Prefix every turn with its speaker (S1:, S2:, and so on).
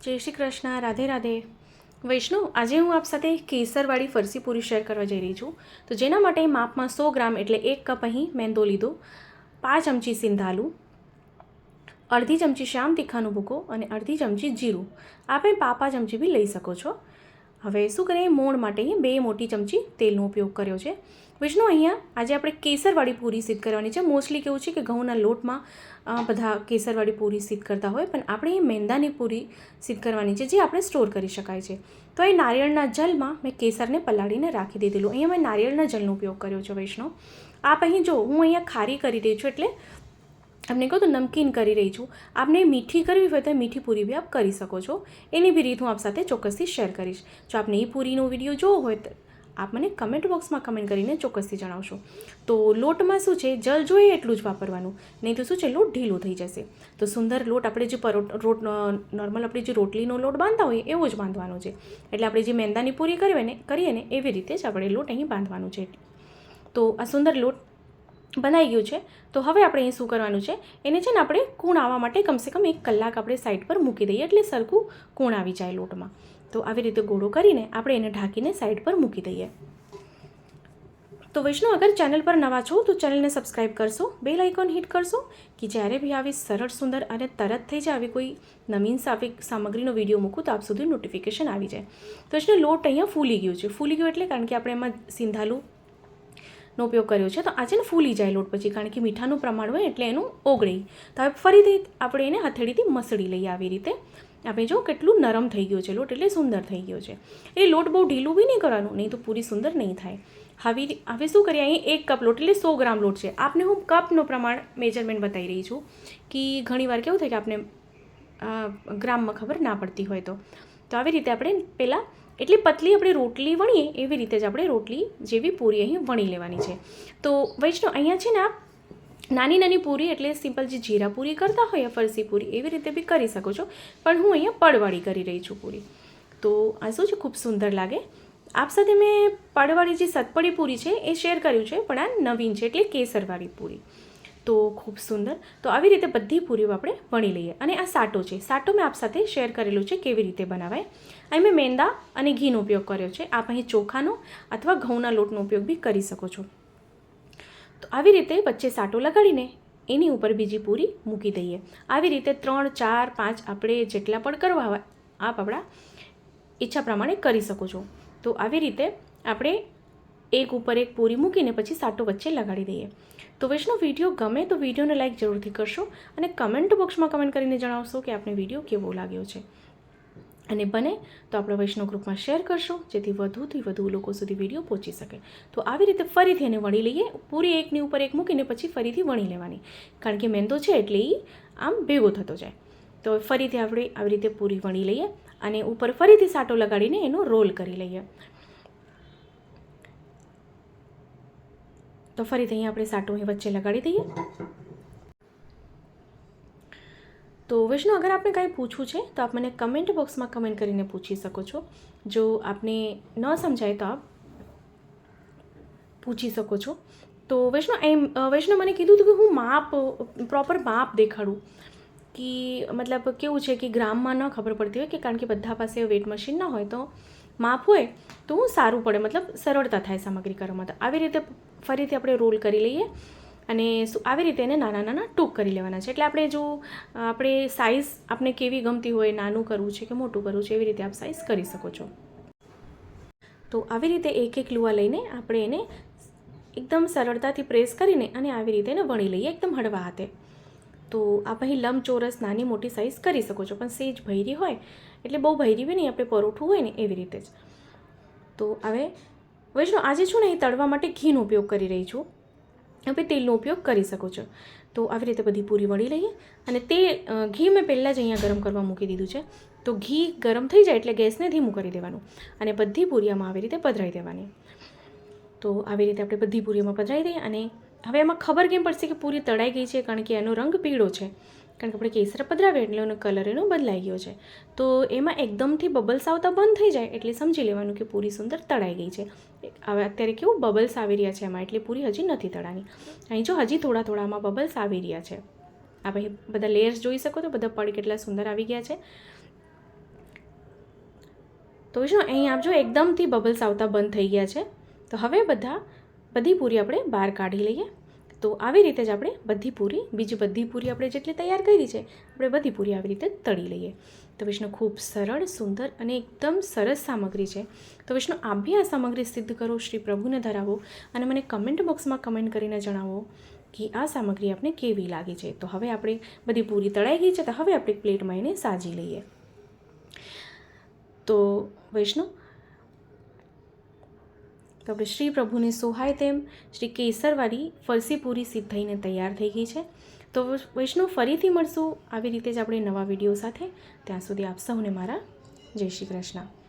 S1: જય શ્રી કૃષ્ણ, રાધે રાધે. વૈષ્ણવ, આજે હું આપ સાથે કેસરવાળી ફરસી પૂરી શેર કરવા જઈ રહી છું. તો જેના માટે માપમાં 100 ગ્રામ એટલે 1 કપ અહીં મેંદો લીધો, 5 ચમચી સિંધાલું, અડધી ચમચી શ્યામ તીખાનો ભૂકો અને અડધી ચમચી જીરું. આપણે પાપા ચમચી બી લઈ શકો છો. હવે શું કરીએ, મોણ માટે અહીં 2 મોટી ચમચી તેલનો ઉપયોગ કર્યો છે. વિષ્ણુ, અહીંયા આજે આપણે કેસરવાળી પૂરી સિદ્ધ કરવાની છે. મોસ્ટલી કેવું છે કે ઘઉંના લોટમાં બધા કેસરવાળી પૂરી સિદ્ધ કરતા હોય, પણ આપણે અહીં મેંદાની પૂરી સિદ્ધ કરવાની છે, જે આપણે સ્ટોર કરી શકાય છે. તો એ નારિયેળના જલમાં મેં કેસરને પલાળીને રાખી દીધેલું. અહીંયા મેં નારિયેળના જલનો ઉપયોગ કર્યો છે. વૈષ્ણવ, આપ અહીં જો હું અહીંયા ખારી કરી રહી છું, એટલે આપને કહું તો નમકીન કરી રહી છું. આપને મીઠી કરવી હોય તો મીઠી પૂરી બી આપ કરી શકો છો. એની બી રીત હું આપ સાથે ચોક્કસથી શેર કરીશ. જો આપને એ પૂરીનો વિડીયો જોવો હોય તો આપ મને કમેન્ટ બોક્સમાં કમેન્ટ કરીને ચોક્કસથી જણાવશો. તો લોટમાં શું છે, જલ જોઈએ એટલું જ વાપરવાનું, નહીં તો શું છે, લોટ ઢીલો થઈ જશે. તો સુંદર લોટ આપણે જે નોર્મલ આપણે જે રોટલીનો લોટ બાંધતા હોઈએ એવો જ બાંધવાનો છે. એટલે આપણે જે મેંદાની પૂરી કરીએ ને એવી રીતે જ આપણે લોટ અહીં બાંધવાનું છે. તો આ સુંદર લોટ બનાવી ગયું છે. તો હવે આપણે અહીં શું કરવાનું છે, એને છે ને આપણે કૂણ આવવા માટે કમસે કમ 1 કલાક આપણે સાઈડ પર મૂકી દઈએ, એટલે સરખું કૂણ આવી જાય લોટમાં. તો આવી રીતે ગોળો કરીને આપણે એને ઢાંકીને સાઈડ પર મૂકી દઈએ. તો વૈષ્ણવ, અગર ચેનલ પર નવા છો તો ચેનલને સબસ્ક્રાઈબ કરશો, બેલ આઇકોન હિટ કરશો કે જ્યારે બી આવી સરળ સુંદર અને તરત થઈ જાય આવી કોઈ નવીન સામગ્રીનો વિડીયો મૂકું તો આપ સુધી નોટિફિકેશન આવી જાય. તો વૈષ્ણવ, લોટ અહીંયા ફૂલી ગયું છે. ફૂલી ગયું એટલે કારણ કે આપણે એમાં સિંધાલુંનો ઉપયોગ કર્યો છે. તો આજે ને ફૂલી જાય લોટ પછી, કારણ કે મીઠાનું પ્રમાણ હોય એટલે એનું ઓગળી. તો હવે ફરીથી આપણે એને હથેળીથી મસળી લઈએ. આવી રીતે આપણે જો કેટલું નરમ થઈ ગયું છે લોટ, એટલે સુંદર થઈ ગયો છે. એ લોટ બહુ ઢીલું બી નહીં કરવાનું, નહીં તો પૂરી સુંદર નહીં થાય. હવે શું કરીએ, અહીં 1 કપ લોટ એટલે 100 ગ્રામ લોટ છે. આપને હું કપનું પ્રમાણ મેજરમેન્ટ બતાવી રહી છું કે ઘણીવાર કેવું થાય કે આપણે ગ્રામમાં ખબર ના પડતી હોય. તો આવી રીતે આપણે પહેલાં એટલી પતલી આપણે રોટલી વણીએ એવી રીતે જ આપણે રોટલી જેવી પૂરી અહીં વણી લેવાની છે. તો વૈષ્ણવ, અહીંયા છે ને આપ નાની નાની પૂરી એટલે સિમ્પલ જે જીરા પૂરી કરતા હોય ફરસી પૂરી એવી રીતે બી કરી શકો છો, પણ હું અહીંયા પડવાળી કરી રહી છું પૂરી. તો આ શું છે, ખૂબ સુંદર લાગે. આપ સાથે મેં પડવાળી જે સતપડી પૂરી છે એ શેર કર્યું છે, પણ આ નવીન છે એટલે કેસરવાળી પૂરી. તો ખૂબ સુંદર. તો આવી રીતે બધી પૂરીઓ આપણે વણી લઈએ. અને આ સાટો છે, સાટો મેં આપ સાથે શેર કરેલું છે કેવી રીતે બનાવાય. અહીં મેં મેંદા અને ઘીનો ઉપયોગ કર્યો છે. આપ અહીં ચોખાનો અથવા ઘઉંના લોટનો ઉપયોગ બી કરી શકો છો. તો આવી રીતે વચ્ચે સાટો લગાડીને એની ઉપર બીજી પૂરી મૂકી દઈએ. આવી રીતે 3, 4, 5 આપણે જેટલા પણ કરવા હોય આપ આપણા ઈચ્છા પ્રમાણે કરી શકો છો. તો આવી રીતે આપણે એક ઉપર એક પૂરી મૂકીને પછી સાટો વચ્ચે લગાડી દઈએ. તો વૈષ્ણવ, વિડીયો ગમે તો વિડીયોને લાઈક જરૂરથી કરશો અને કમેન્ટ બોક્સમાં કમેન્ટ કરીને જણાવશો કે આપને વિડીયો કેવો લાગ્યો છે. અને બને તો આપણે વૈષ્ણવ ગ્રુપમાં શેર કરશો, જેથી વધુથી વધુ લોકો સુધી વિડીયો પહોંચી શકે. તો આવી રીતે ફરીથી એને વણી લઈએ. પૂરી એકની ઉપર એક મૂકીને પછી ફરીથી વણી લેવાની, કારણ કે મેંદો છે એટલે એ આમ ભેગો થતો જાય. તો ફરીથી આપણે આવી રીતે પૂરી વણી લઈએ અને ઉપર ફરીથી સાટો લગાડીને એનો રોલ કરી લઈએ. તો ફરીથી અહીં આપણે સાટો અહીં વચ્ચે લગાડી દઈએ. તો વૈષ્ણવ, અગર આપને કાંઈ પૂછવું છે તો આપ મને કમેન્ટ બોક્સમાં કમેન્ટ કરીને પૂછી શકો છો. જો આપને ન સમજાય તો આપ પૂછી શકો છો. તો વૈષ્ણવ મને કીધું હતું કે હું પ્રોપર માપ દેખાડું, કે મતલબ કેવું છે કે ગ્રામમાં ન ખબર પડતી હોય, કે કારણ કે બધા પાસે વેટ મશીન ના હોય, તો માપ હોય તો સારું પડે, મતલબ સરળતા થાય સામગ્રી કરવામાં. તો આવી રીતે ફરીથી આપણે રોલ કરી લઈએ અને આવી રીતે એને નાના નાના ટૂંક કરી લેવાના છે. એટલે આપણે સાઇઝ આપણે કેવી ગમતી હોય, નાનું કરવું છે કે મોટું કરવું છે, એવી રીતે આપ સાઇઝ કરી શકો છો. તો આવી રીતે એક એક લુવા લઈને આપણે એને એકદમ સરળતાથી પ્રેસ કરીને અને આવી રીતે એને વણી લઈએ એકદમ હળવા હાથે. તો આપ અહીં લંબચોરસ નાની મોટી સાઇઝ કરી શકો છો, પણ સેજ ભૈરી હોય એટલે બહુ ભૈરી બી નહીં, આપણે પરોઠું હોય ને એવી રીતે જ. તો હવે વૈષ્ણવ, આજે છું ને એ તળવા માટે ઘીનો ઉપયોગ કરી રહી છું. આપણે તેલનો ઉપયોગ કરી શકો છો. તો આવી રીતે બધી પૂરી વળી લઈએ અને તે ઘી મેં પહેલાં જ અહીંયા ગરમ કરવા મૂકી દીધું છે. તો ઘી ગરમ થઈ જાય એટલે ગેસને ધીમું કરી દેવાનું અને બધી પૂરીઓમાં આવી રીતે પધરાવી દેવાની. તો આવી રીતે આપણે બધી પૂરીઓમાં પધરાવી દઈએ. અને હવે એમાં ખબર કેમ પડશે કે પૂરી તળાઈ ગઈ છે, કારણ કે એનો રંગ પીળો છે, કારણ કે આપણે કેસર પધરાવીએ એટલે એનો કલર એનો બદલાઈ ગયો છે. તો એમાં એકદમથી બબલ્સ આવતા બંધ થઈ જાય એટલે સમજી લેવાનું કે પૂરી સુંદર તળાઈ ગઈ છે. હવે અત્યારે કેવું બબલ્સ આવી રહ્યા છે એમાં, એટલે પૂરી હજી નથી તળાની. અહીં જો હજી થોડા થોડામાં બબલ્સ આવી રહ્યા છે. આ ભાઈ બધા લેયર્સ જોઈ શકો તો બધા પડ કેટલા સુંદર આવી ગયા છે. તો વૈષ્ણવ અહીં આપજો એકદમથી બબલ્સ આવતા બંધ થઈ ગયા છે. તો હવે બધી પૂરી આપણે બહાર કાઢી લઈએ. તો આવી રીતે જ આપણે બીજી બધી પૂરી આપણે જેટલી તૈયાર કરી છે આપણે બધી પૂરી આવી રીતે તળી લઈએ. તો વૈષ્ણવ ખૂબ સરળ, સુંદર અને એકદમ સરસ સામગ્રી છે. તો વૈષ્ણવ આપ બી આ સામગ્રી સિદ્ધ કરો, શ્રી પ્રભુને ધરાવો અને મને કમેન્ટ બોક્સમાં કમેન્ટ કરીને જણાવો કે આ સામગ્રી આપને કેવી લાગી છે. તો હવે આપણે બધી પૂરી તળાઈ ગઈ છે, તો હવે આપણે પ્લેટમાં એને સાજી લઈએ. તો વૈષ્ણવ તો આપણે શ્રી પ્રભુને સોહાય તેમ શ્રી કેસરવાળી ફરસી પૂરી સિદ્ધ થઈને તૈયાર થઈ ગઈ છે. તો વૈષ્ણવ ફરીથી મળશું આવી રીતે જ આપણે નવા વિડીયો સાથે. ત્યાં સુધી આપ સૌને મારા જય શ્રી કૃષ્ણ.